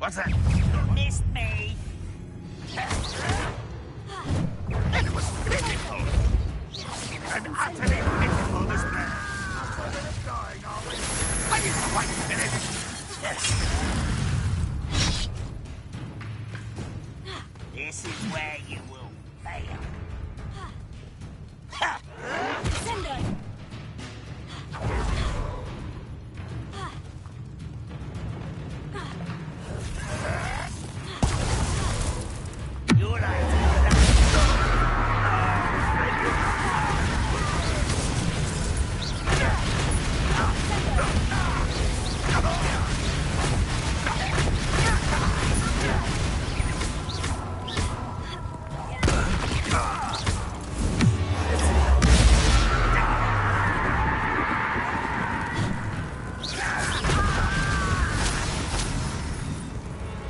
What's that? Missed me. It was pitiful. An utterly pitiful display. Dying, are we? Are you quite finished? Yes. This is where you will fail. Sendo! You're right.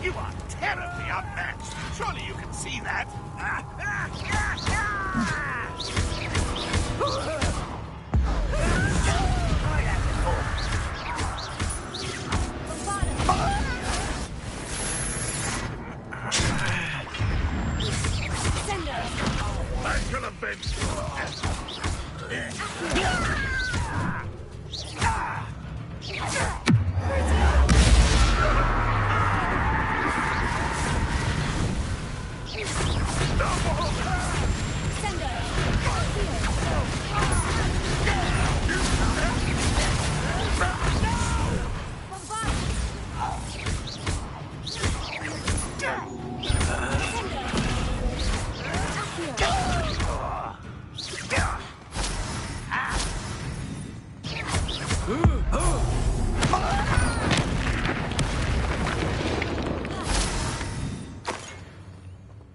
You are terribly outmatched. Surely you can see that. I shall avenge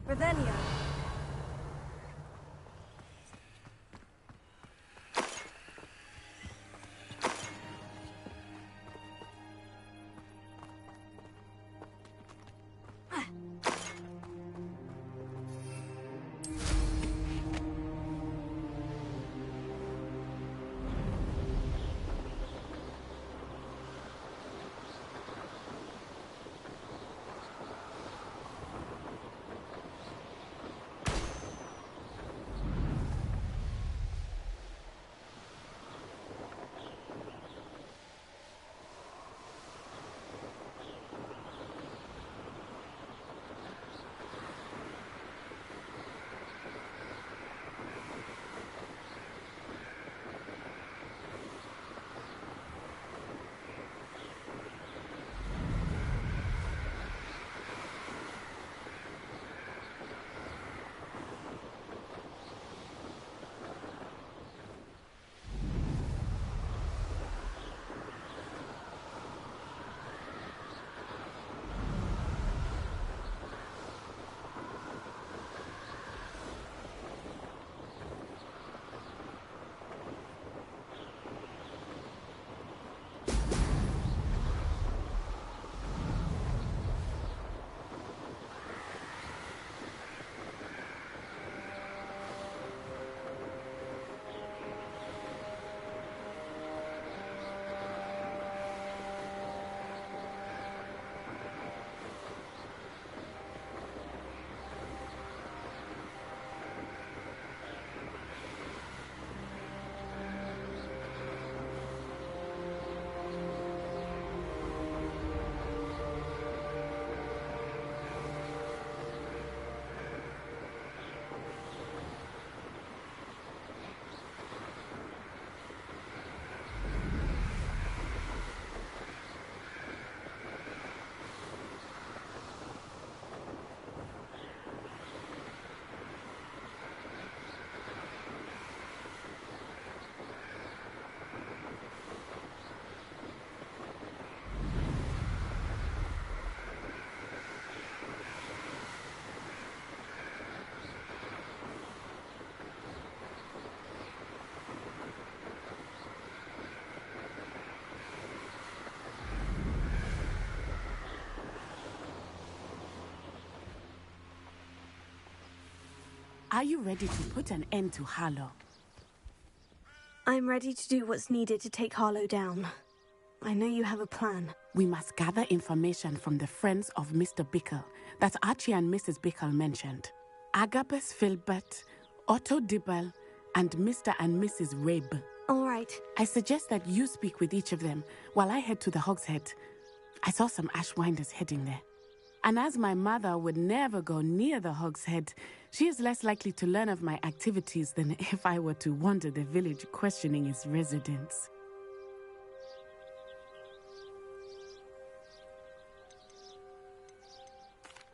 Ravenia. Are you ready to put an end to Harlow? I'm ready to do what's needed to take Harlow down. I know you have a plan. We must gather information from the friends of Mr. Bickle that Archie and Mrs. Bickle mentioned. Agabus Filbert, Otto Dibble, and Mr. and Mrs. Rabe. All right. I suggest that you speak with each of them while I head to the Hog's Head. I saw some Ashwinders heading there. And as my mother would never go near the Hog's Head, she is less likely to learn of my activities than if I were to wander the village questioning its residents.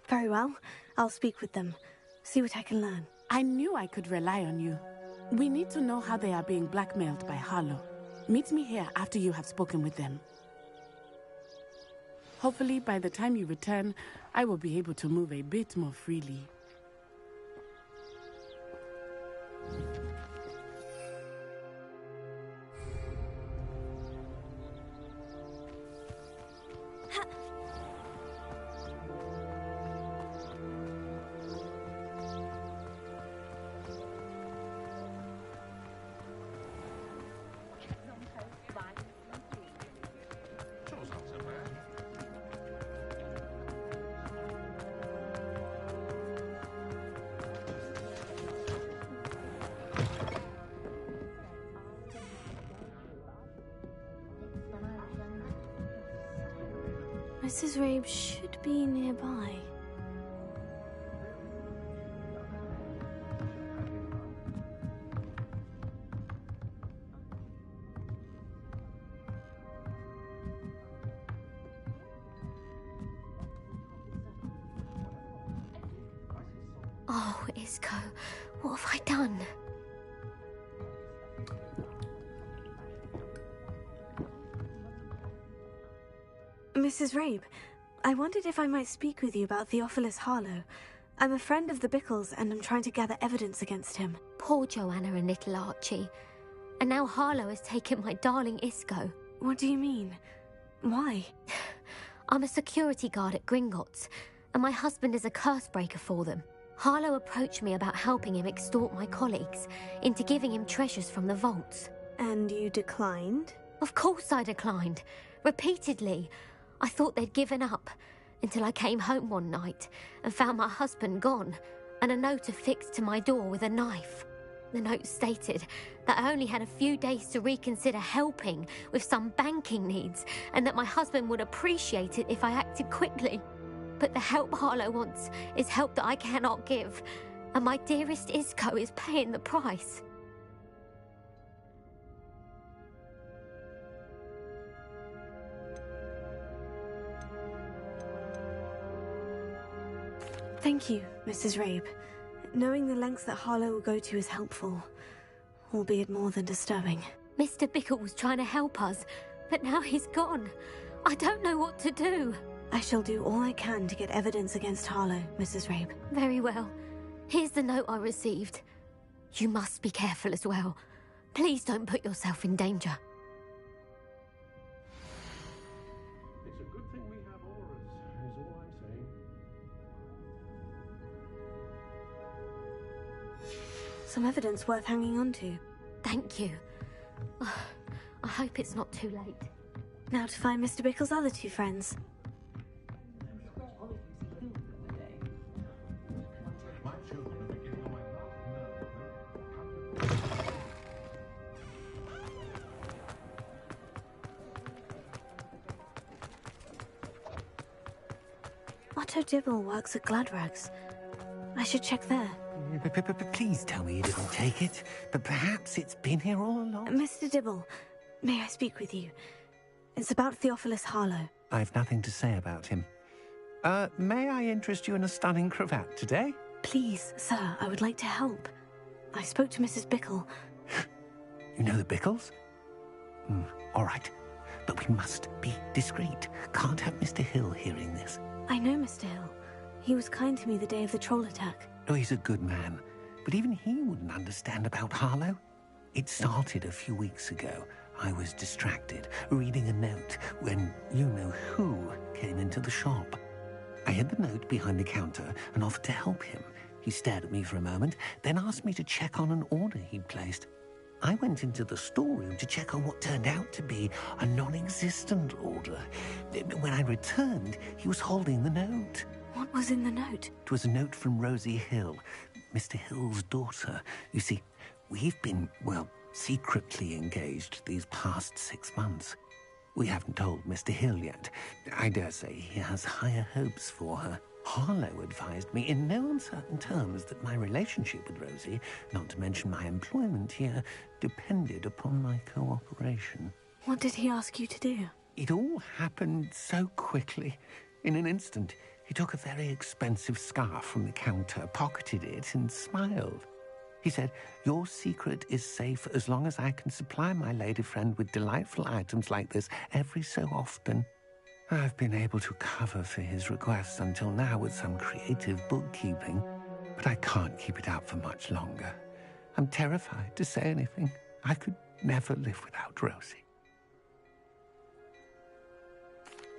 Very well. I'll speak with them. See what I can learn. I knew I could rely on you. We need to know how they are being blackmailed by Harlow. Meet me here after you have spoken with them. Hopefully, by the time you return, I will be able to move a bit more freely. Mrs. Rabe should be nearby. Oh, Isco, what have I done? Mrs. Rabe, I wondered if I might speak with you about Theophilus Harlow. I'm a friend of the Bickles and I'm trying to gather evidence against him. Poor Joanna and little Archie. And now Harlow has taken my darling Isco. What do you mean? Why? I'm a security guard at Gringotts, and my husband is a curse breaker for them. Harlow approached me about helping him extort my colleagues into giving him treasures from the vaults. And you declined? Of course I declined. Repeatedly. I thought they'd given up, until I came home one night and found my husband gone, and a note affixed to my door with a knife. The note stated that I only had a few days to reconsider helping with some banking needs, and that my husband would appreciate it if I acted quickly. But the help Harlow wants is help that I cannot give, and my dearest Isco is paying the price. Thank you, Mrs. Rabe. Knowing the lengths that Harlow will go to is helpful, albeit more than disturbing. Mr. Bickle was trying to help us, but now he's gone. I don't know what to do. I shall do all I can to get evidence against Harlow, Mrs. Rabe. Very well. Here's the note I received. You must be careful as well. Please don't put yourself in danger. It's a good thing we have auras, is all I'm saying. Some evidence worth hanging on to. Thank you. I hope it's not too late. Now to find Mr. Bickle's other two friends. My children are beginning on my last nerve. Otto Dibble works at Gladrags. I should check there. But please tell me you didn't take it. But perhaps it's been here all along. Mr. Dibble, may I speak with you? It's about Theophilus Harlow. I've nothing to say about him. May I interest you in a stunning cravat today? Please, sir, I would like to help. I spoke to Mrs. Bickle. You know the Bickles? All right. But we must be discreet. Can't have Mr. Hill hearing this. I know Mr. Hill. He was kind to me the day of the troll attack. Oh, he's a good man. But even he wouldn't understand about Harlow. It started a few weeks ago. I was distracted, reading a note, when you-know-who came into the shop. I hid the note behind the counter and offered to help him. He stared at me for a moment, then asked me to check on an order he'd placed. I went into the storeroom to check on what turned out to be a non-existent order. When I returned, he was holding the note. What was in the note? It was a note from Rosie Hill, Mr. Hill's daughter. You see, we've been, well, secretly engaged these past 6 months. We haven't told Mr. Hill yet. I dare say he has higher hopes for her. Harlow advised me in no uncertain terms that my relationship with Rosie, not to mention my employment here, depended upon my cooperation. What did he ask you to do? It all happened so quickly. In an instant, he took a very expensive scarf from the counter, pocketed it, and smiled. He said, "Your secret is safe as long as I can supply my lady friend with delightful items like this every so often." I've been able to cover for his requests until now with some creative bookkeeping, but I can't keep it up for much longer. I'm terrified to say anything. I could never live without Rosie.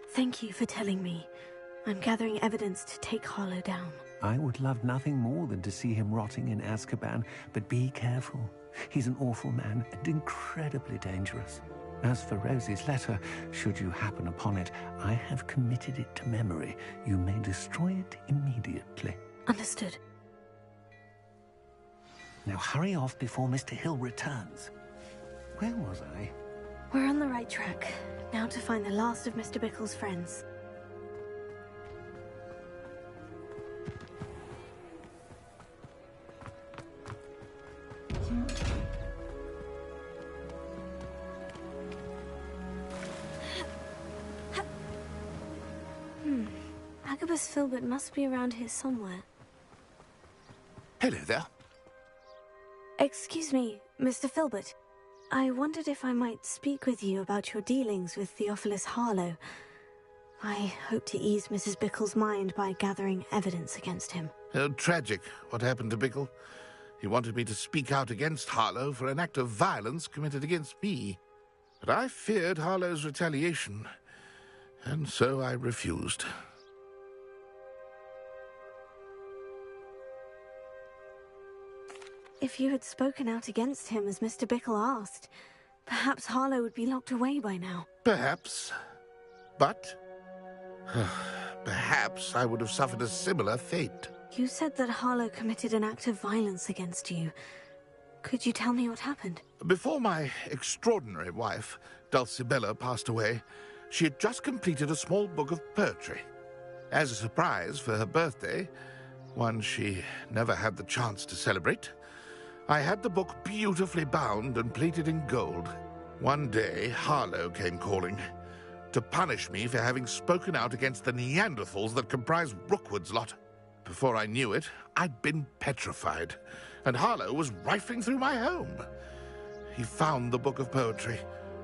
Thank you for telling me. I'm gathering evidence to take Harlow down. I would love nothing more than to see him rotting in Azkaban, but be careful. He's an awful man and incredibly dangerous. As for Rosie's letter, should you happen upon it, I have committed it to memory. You may destroy it immediately. Understood. Now hurry off before Mr. Hill returns. Where was I? We're on the right track. Now to find the last of Mr. Bickle's friends. Agabus Filbert must be around here somewhere. Hello there. Excuse me, Mr. Filbert. I wondered if I might speak with you about your dealings with Theophilus Harlow. I hope to ease Mrs. Bickle's mind by gathering evidence against him. Tragic, what happened to Bickle. He wanted me to speak out against Harlow for an act of violence committed against me. But I feared Harlow's retaliation, and so I refused. If you had spoken out against him as Mr. Bickle asked, perhaps Harlow would be locked away by now. Perhaps. But perhaps I would have suffered a similar fate. You said that Harlow committed an act of violence against you. Could you tell me what happened? Before my extraordinary wife, Dulcibella, passed away, she had just completed a small book of poetry. As a surprise for her birthday, one she never had the chance to celebrate, I had the book beautifully bound and plated in gold. One day, Harlow came calling to punish me for having spoken out against the Neanderthals that comprise Rookwood's lot. Before I knew it, I'd been petrified, and Harlow was rifling through my home. He found the book of poetry,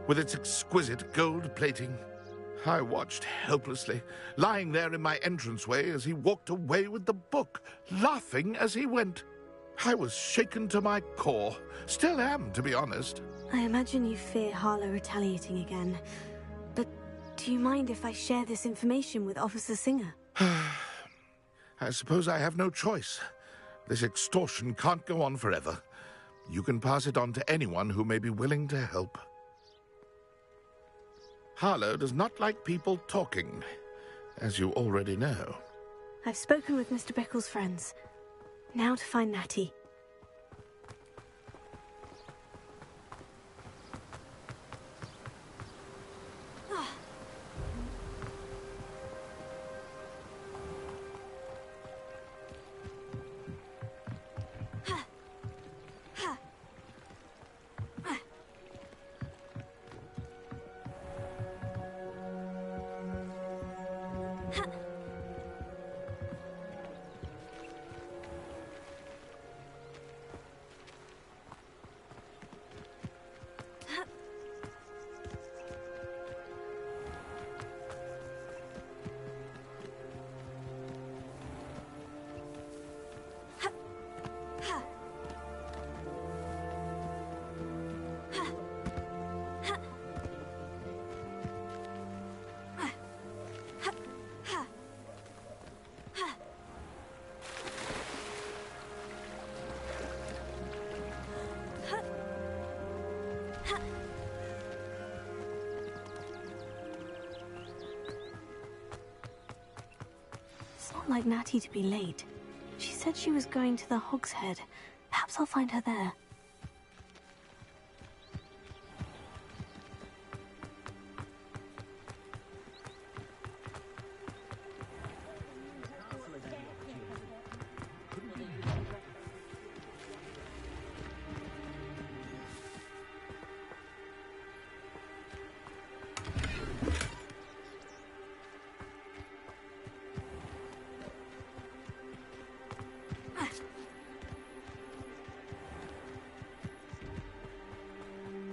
with its exquisite gold plating. I watched helplessly, lying there in my entranceway as he walked away with the book, laughing as he went. I was shaken to my core. Still am, to be honest. I imagine you fear Harlow retaliating again. But do you mind if I share this information with Officer Singer? I suppose I have no choice. This extortion can't go on forever. You can pass it on to anyone who may be willing to help. Harlow does not like people talking, as you already know. I've spoken with Mr. Bickle's friends. Now to find Natty. not like Natty to be late. She said she was going to the Hogshead. Perhaps I'll find her there.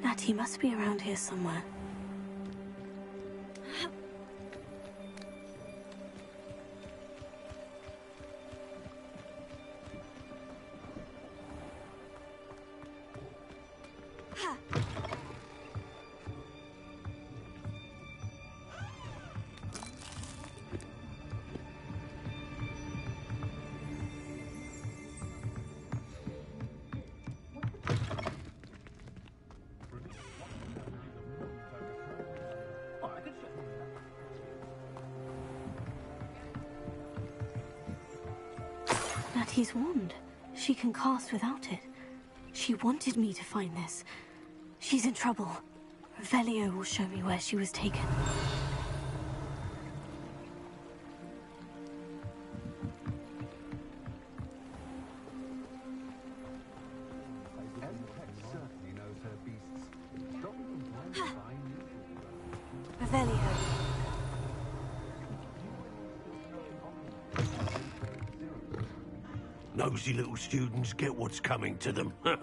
Natty must be around here somewhere. Natty's wand. She can cast without it. She wanted me to find this. She's in trouble. Revelio will show me where she was taken. Revelio. Nosy little students get what's coming to them. Black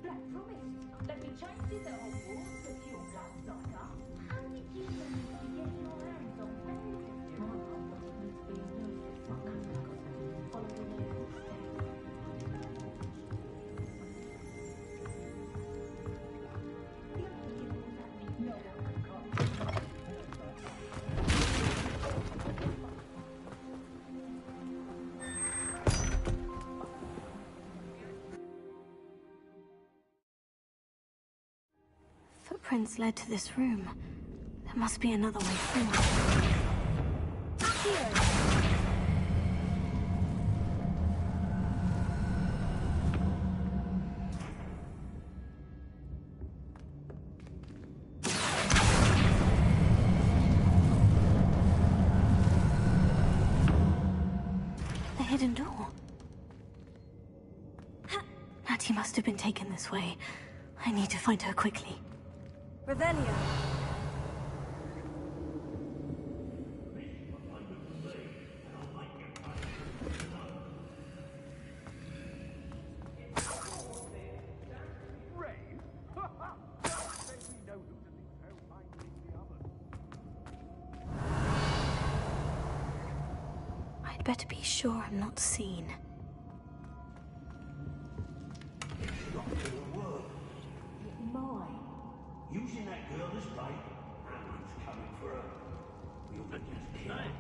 promised. Let me change you the Hogwarts to pure blood sucker. How did you manage to get your hands on Benedict? My company needs to be noticed. My cousin got them following their Footprints led to this room. There must be another way through. The hidden door. Natty must have been taken this way. I need to find her quickly. Revelio. I'd better be sure I'm not seen. Using that girl as bait, Hammond's coming for her. We'll just kill her.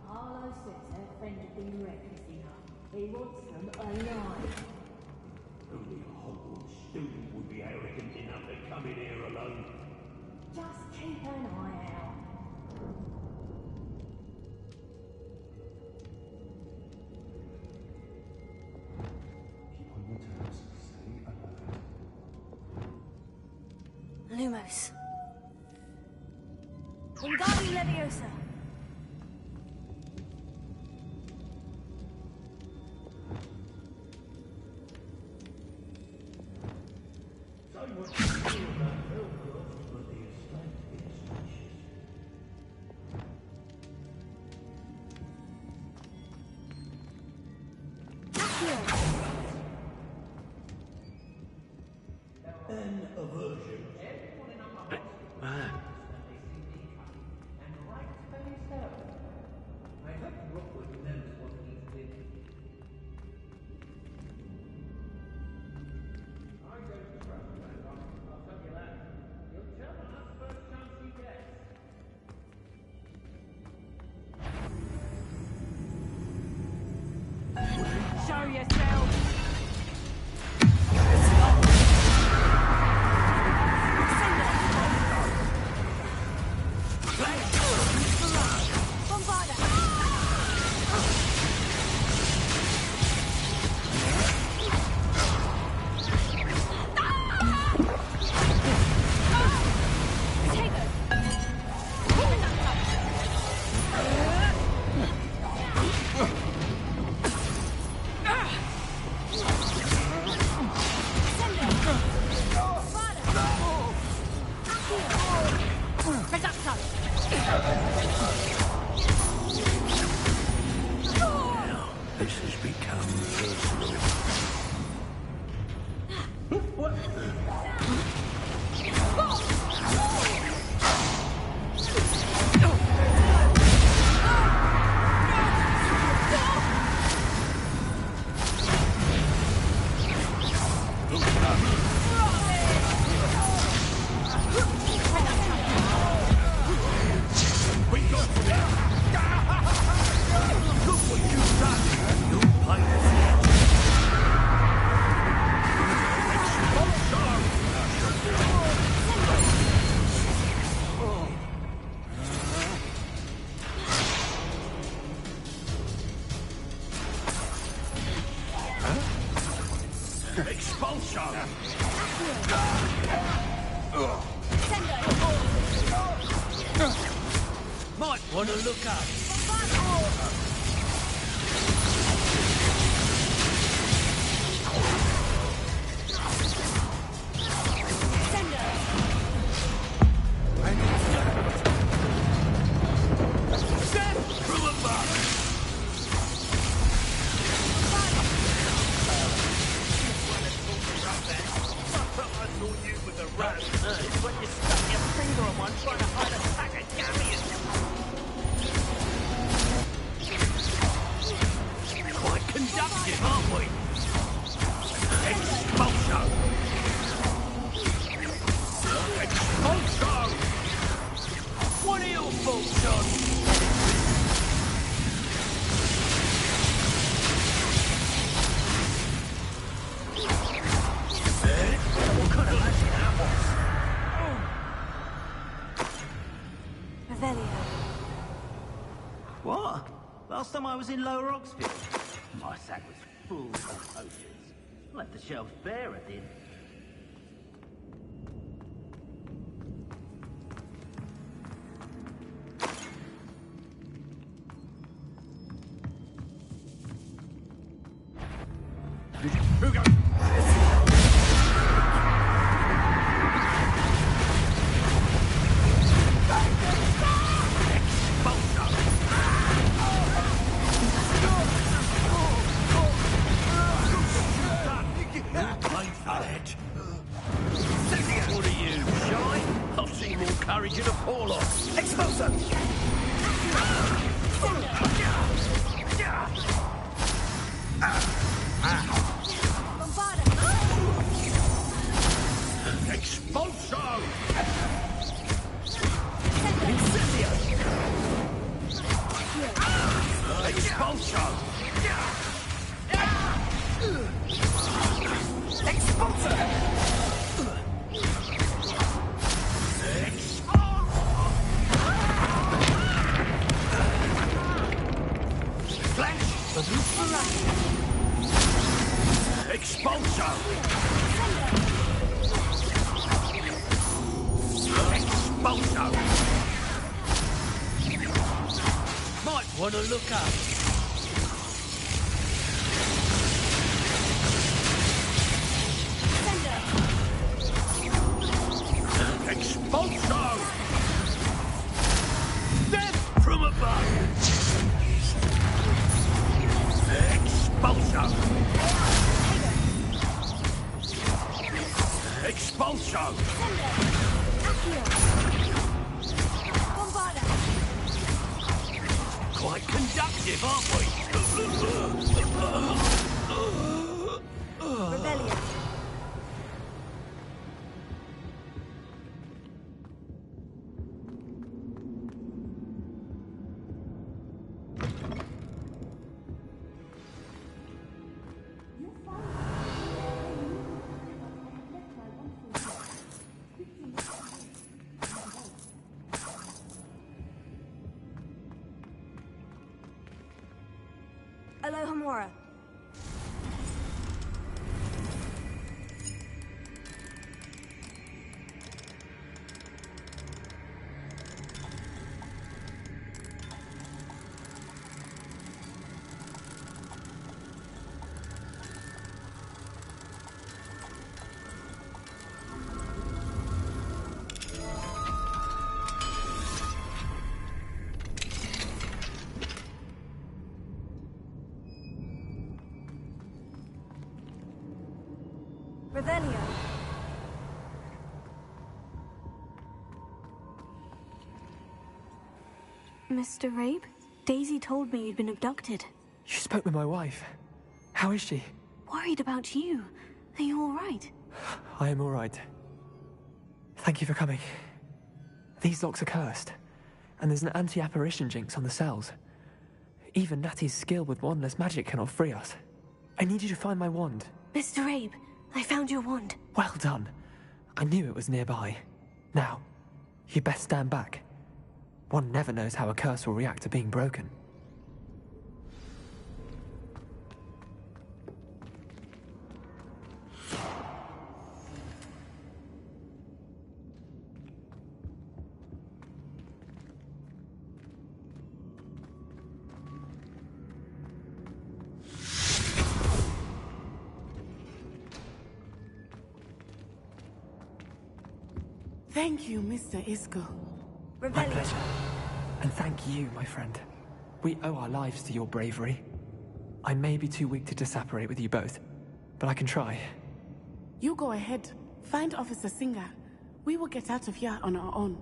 Harlow says her friend had been reckless enough. He wants them alive. Only a Hogwarts student would be arrogant enough to come in here alone. Just keep an eye out. Keep on your toes. Stay alert. Lumos. Wingardium Leviosa. So what you feel about Hogwarts, but the estate is An aversion. Show yourself. Might want to look up. When you stuck your finger on one trying to hide a sack of gavies. Quite conductive, aren't we? Expulso! Expulso! What are your thoughts, John? What kind of magic that was? Revelio. What? Last time I was in Lower Oxford, my sack was full of potions. Left the shelves bare, I did. Who goes? What are you, shy? I've seen more courage in a poor lot. Expulso! Expulso! Incendio! Expulso! Expulso! Expulso! Expulso! Might want to look up. Expulso! Death from above! Expulso! Expulso! Quite conductive, aren't we? Rebellion. Alohomora. Revelio. Mr. Rabe, Daisy told me you'd been abducted. You spoke with my wife. How is she? Worried about you. Are you all right? I am all right. Thank you for coming. These locks are cursed, and there's an anti-apparition jinx on the cells. Even Natty's skill with wandless magic cannot free us. I need you to find my wand. Mr. Rabe, I found your wand. Well done. I knew it was nearby. Now, you best stand back. One never knows how a curse will react to being broken. Thank you, Mr. Isco. My pleasure. And thank you, my friend. We owe our lives to your bravery. I may be too weak to disapparate with you both, but I can try. You go ahead. Find Officer Singer. We will get out of here on our own.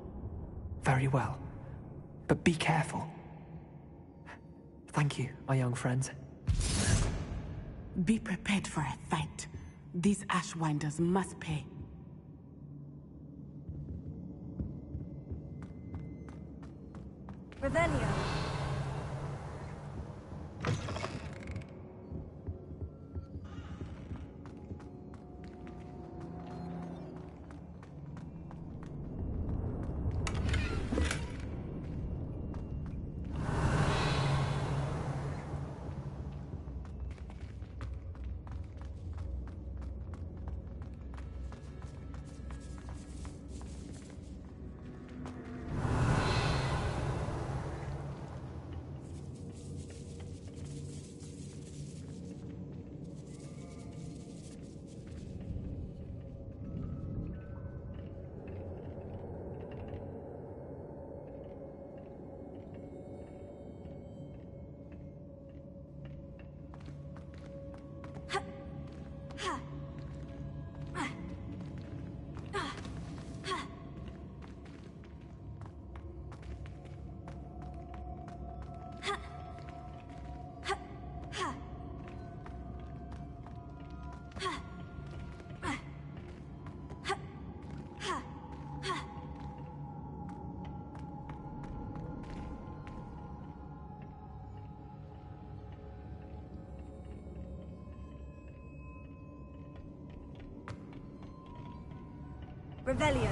Very well. But be careful. Thank you, my young friends. Be prepared for a fight. These Ashwinders must pay. Revelio. Revelio.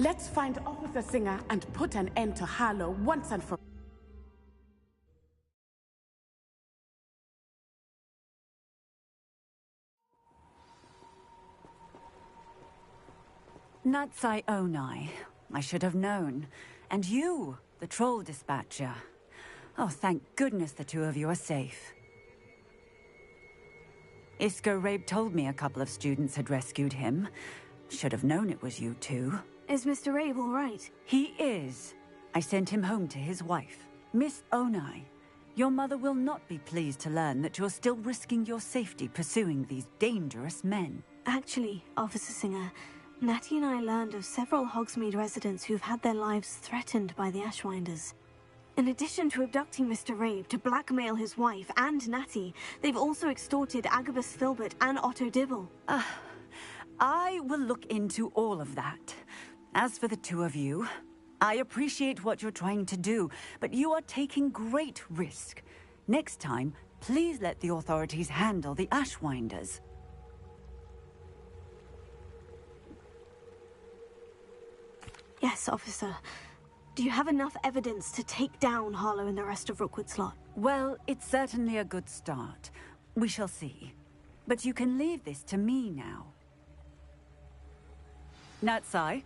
Let's find Officer Singer and put an end to Harlow once and for all. Natsai Onai. I should have known. And you, the troll dispatcher. Oh, thank goodness the two of you are safe. Isco Rabe told me a couple of students had rescued him. Should have known it was you two. Is Mr. Rabe all right? He is. I sent him home to his wife. Miss Onai, your mother will not be pleased to learn that you're still risking your safety pursuing these dangerous men. Actually, Officer Singer, Natty and I learned of several Hogsmeade residents who've had their lives threatened by the Ashwinders. In addition to abducting Mr. Rabe to blackmail his wife and Natty, they've also extorted Agabus Filbert and Otto Dibble. I will look into all of that. As for the two of you, I appreciate what you're trying to do, but you are taking great risk. Next time, please let the authorities handle the Ashwinders. Yes, officer. Do you have enough evidence to take down Harlow and the rest of Rookwood Slot? Well, it's certainly a good start. We shall see. But you can leave this to me now. Natsai,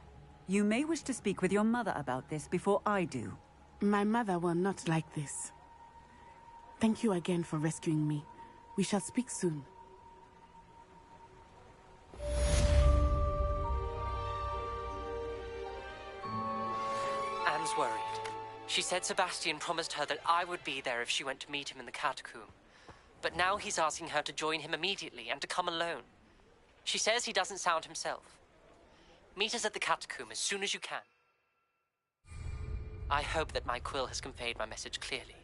you may wish to speak with your mother about this before I do. My mother will not like this. Thank you again for rescuing me. We shall speak soon. Anne's worried. She said Sebastian promised her that I would be there if she went to meet him in the catacomb. But now he's asking her to join him immediately and to come alone. She says he doesn't sound himself. Meet us at the catacomb as soon as you can. I hope that my quill has conveyed my message clearly.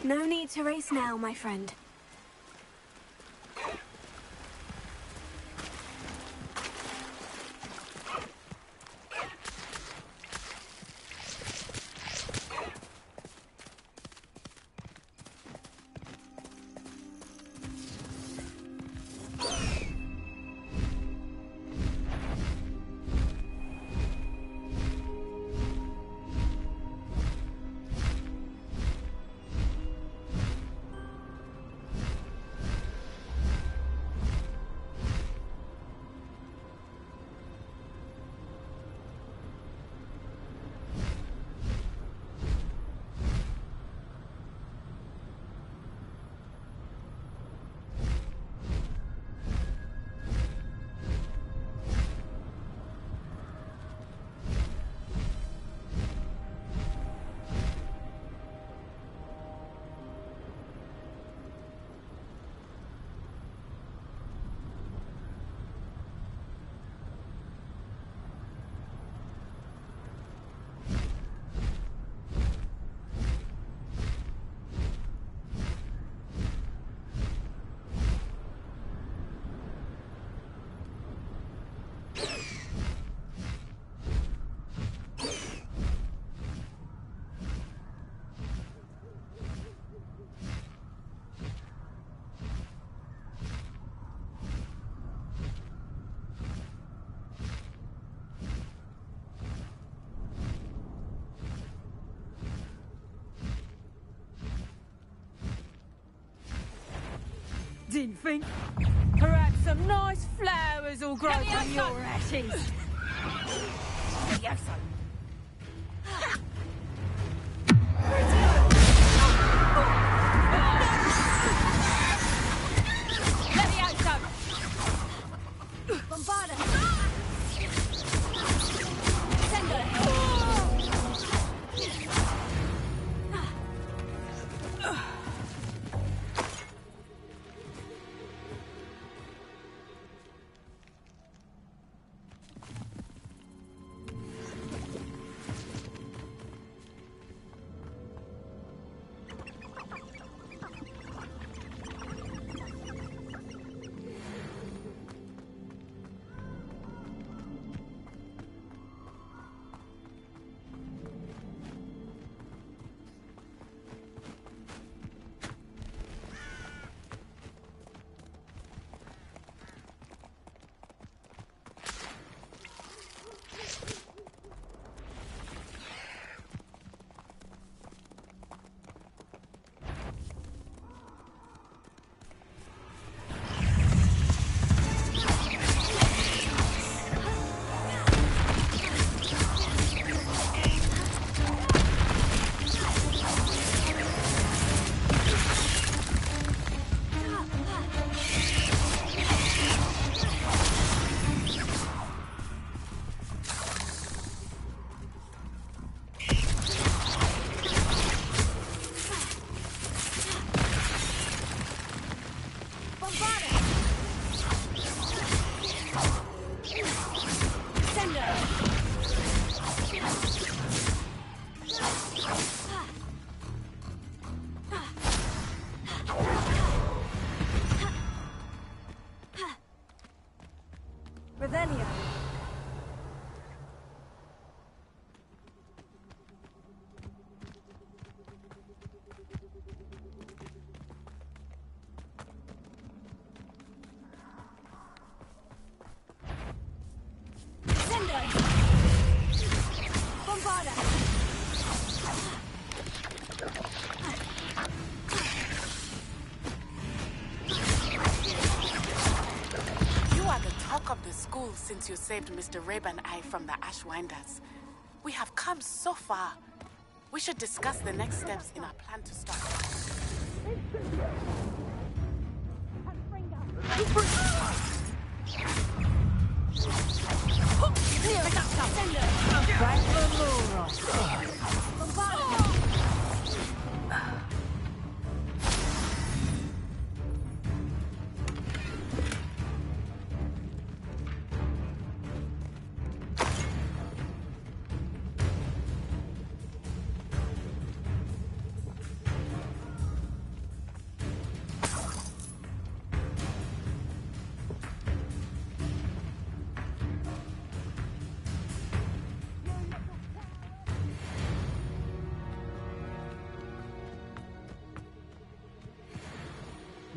No need to race now, my friend. didn't think. Perhaps some nice flowers will grow from your ashes. Yes, Since you saved Mr. Rabe and I from the Ashwinders. We have come so far. We should discuss the next steps in our plan to start.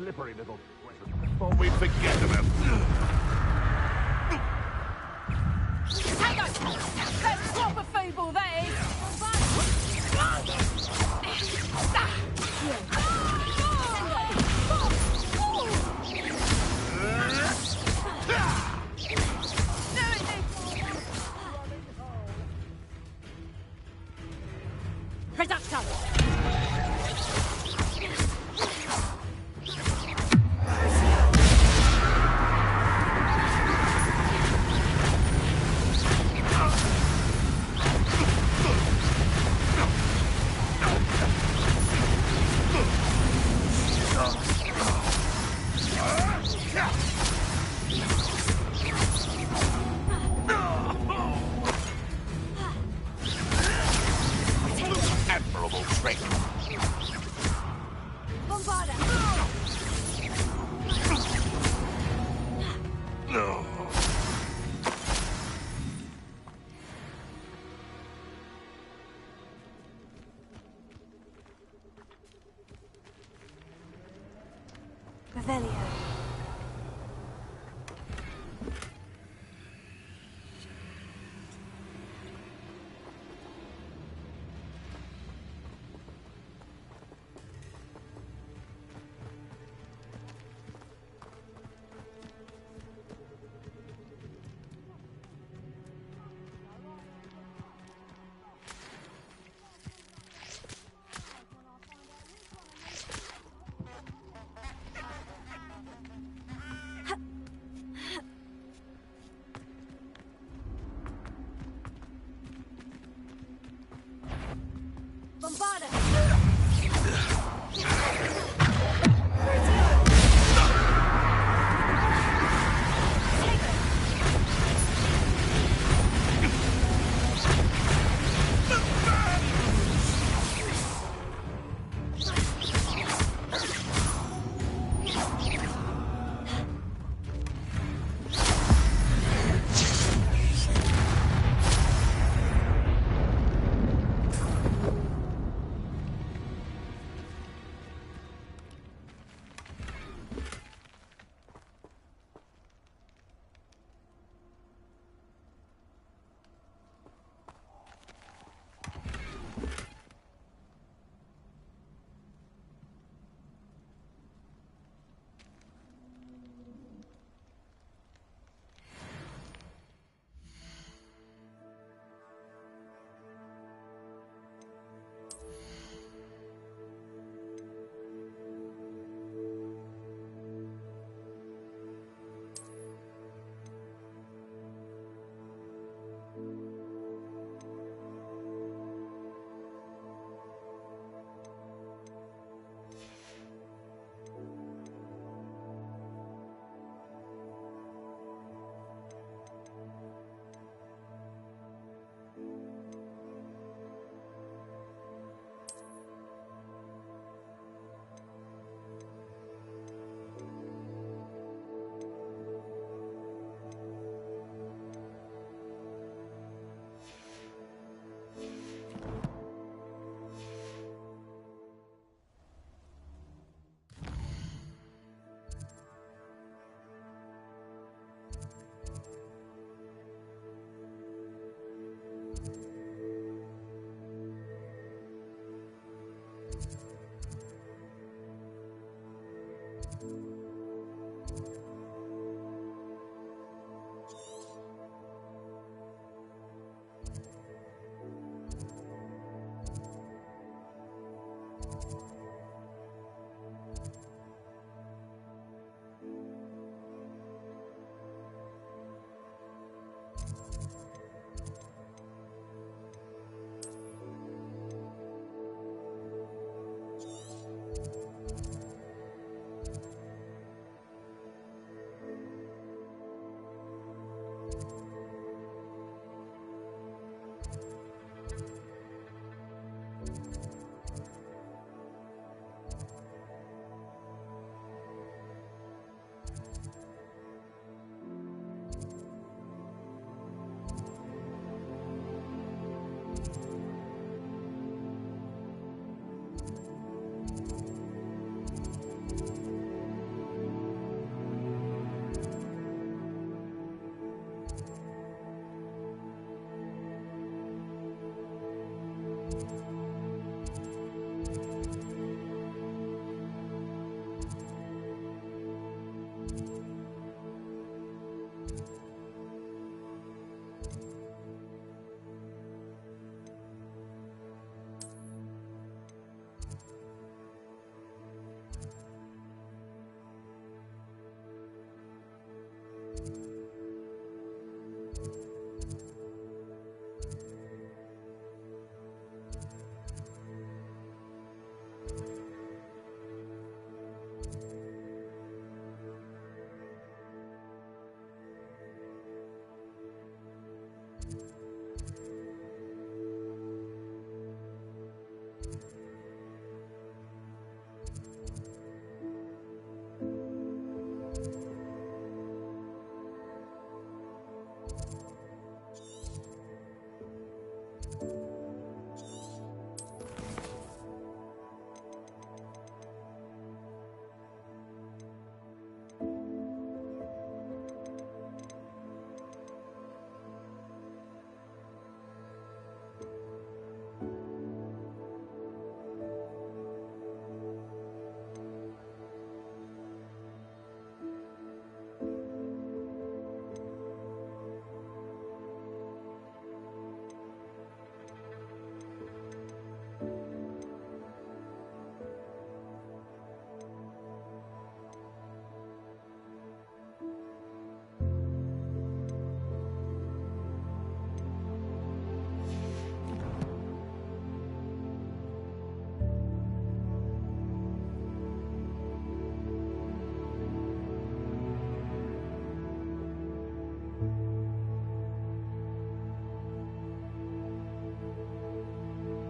Slippery little before we forget about them. Hang on! That's proper feeble, that is! Revelio. you